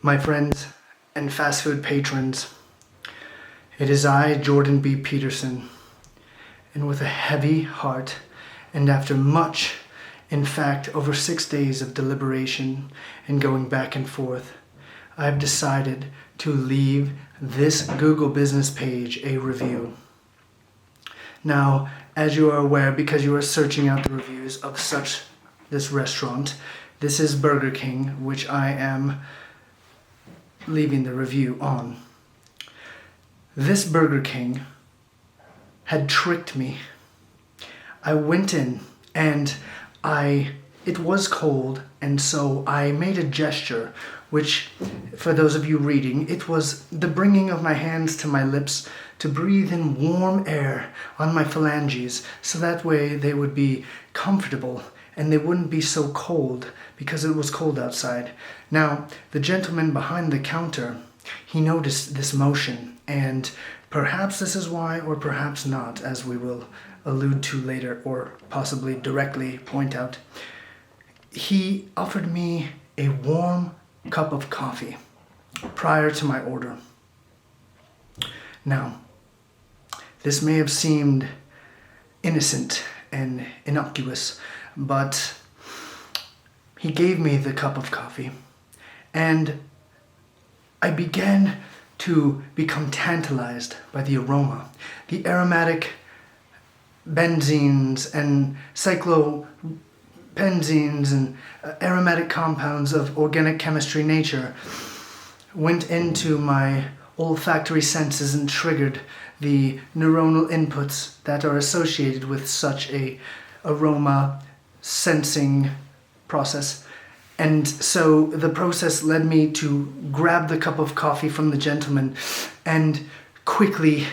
My friends and fast food patrons, it is I, Jordan B. Peterson, and with a heavy heart, and after much, in fact, over 6 days of deliberation and going back and forth, I have decided to leave this Google business page a review. Now, as you are aware, because you are searching out the reviews of this restaurant, this is Burger King, which I am leaving the review on. This Burger King had tricked me. I went in and it was cold, and so I made a gesture, which, for those of you reading, it was the bringing of my hands to my lips to breathe in warm air on my phalanges, so that way they would be comfortable and they wouldn't be so cold, because it was cold outside. Now, the gentleman behind the counter, he noticed this motion, and perhaps this is why, or perhaps not, as we will allude to later, or possibly directly point out. He offered me a warm cup of coffee prior to my order. Now, this may have seemed innocent and innocuous, but he gave me the cup of coffee, and I began to become tantalized by the aroma, the aromatic benzenes and cyclopenzenes and aromatic compounds of organic chemistry nature went into my olfactory senses and triggered the neuronal inputs that are associated with such a aroma sensing process. And so the process led me to grab the cup of coffee from the gentleman and quickly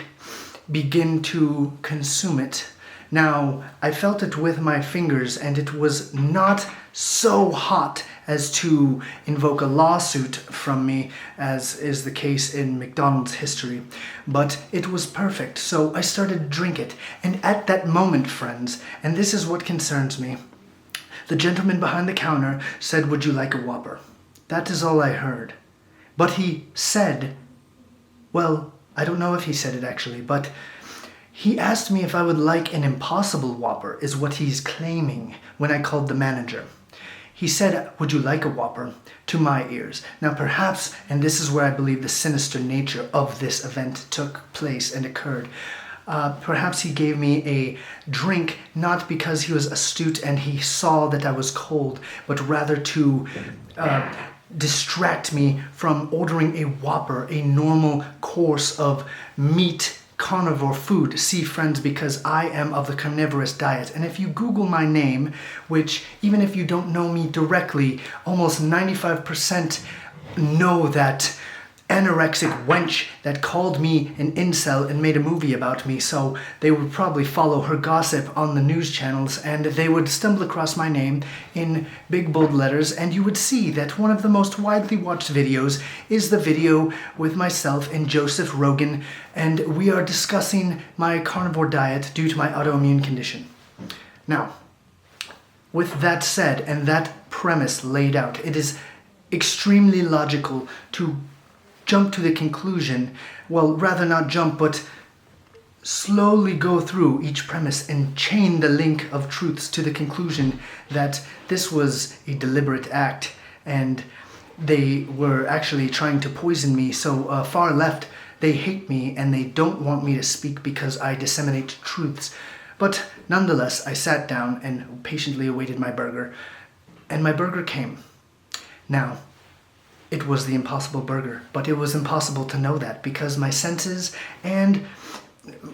begin to consume it. Now, I felt it with my fingers, and it was not so hot as to invoke a lawsuit from me, as is the case in McDonald's history. But it was perfect, so I started to drink it. And at that moment, friends, and this is what concerns me, the gentleman behind the counter said, "Would you like a Whopper?" That is all I heard. But he said, well, I don't know if he said it actually, but he asked me if I would like an Impossible Whopper, is what he's claiming, when I called the manager. He said, "Would you like a Whopper?" to my ears. Now perhaps, and this is where I believe the sinister nature of this event took place and occurred, perhaps he gave me a drink not because he was astute and he saw that I was cold, but rather to distract me from ordering a Whopper, a normal course of meat carnivore food. See, friends, because I am of the carnivorous diet, and if you Google my name, which even if you don't know me directly, almost 95% know that anorexic wench that called me an incel and made a movie about me, so they would probably follow her gossip on the news channels, and they would stumble across my name in big bold letters, and you would see that one of the most widely watched videos is the video with myself and Joseph Rogan, and we are discussing my carnivore diet due to my autoimmune condition. Now, with that said, and that premise laid out, it is extremely logical to jump to the conclusion, well, rather not jump, but slowly go through each premise and chain the link of truths to the conclusion that this was a deliberate act and they were actually trying to poison me. So far left, they hate me and they don't want me to speak because I disseminate truths. But nonetheless, I sat down and patiently awaited my burger, and my burger came. Now, it was the Impossible Burger, but it was impossible to know that because my senses and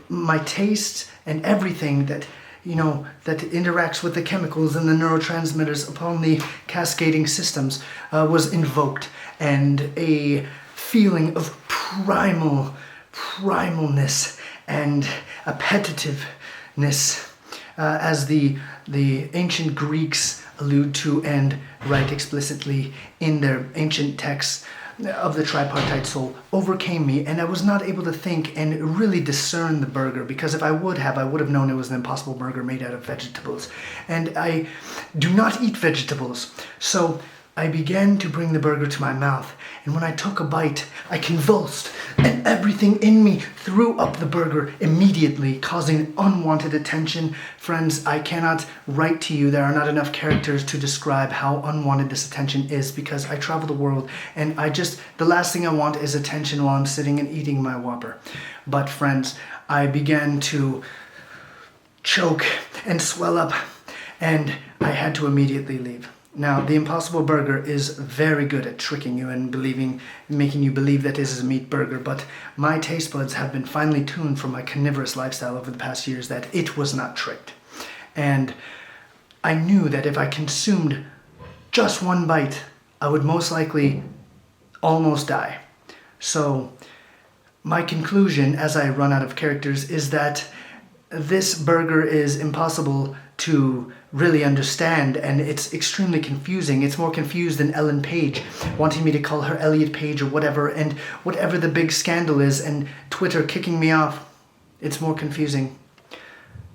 my taste and everything that interacts with the chemicals and the neurotransmitters upon the cascading systems was invoked, and a feeling of primalness and appetitiveness, as the ancient Greeks allude to and write explicitly in their ancient texts of the tripartite soul, overcame me, and I was not able to think and really discern the burger, because if I would have known it was an Impossible Burger made out of vegetables, and I do not eat vegetables. So I began to bring the burger to my mouth, and when I took a bite, I convulsed, and everything in me threw up the burger immediately, causing unwanted attention. Friends, I cannot write to you. There are not enough characters to describe how unwanted this attention is, because I travel the world, and the last thing I want is attention while I'm sitting and eating my Whopper. But friends, I began to choke and swell up, and I had to immediately leave. Now, the Impossible Burger is very good at tricking you and making you believe that this is a meat burger, but my taste buds have been finely tuned from my carnivorous lifestyle over the past years that it was not tricked. And I knew that if I consumed just one bite, I would most likely almost die. So, my conclusion, as I run out of characters, is that this burger is impossible to really understand, and it's extremely confusing. It's more confused than Ellen Page, wanting me to call her Elliot Page or whatever, and whatever the big scandal is, and Twitter kicking me off. It's more confusing.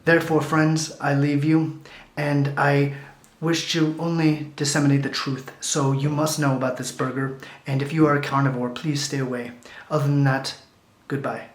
Therefore, friends, I leave you, and I wish to only disseminate the truth. So you must know about this burger, and if you are a carnivore, please stay away. Other than that, goodbye.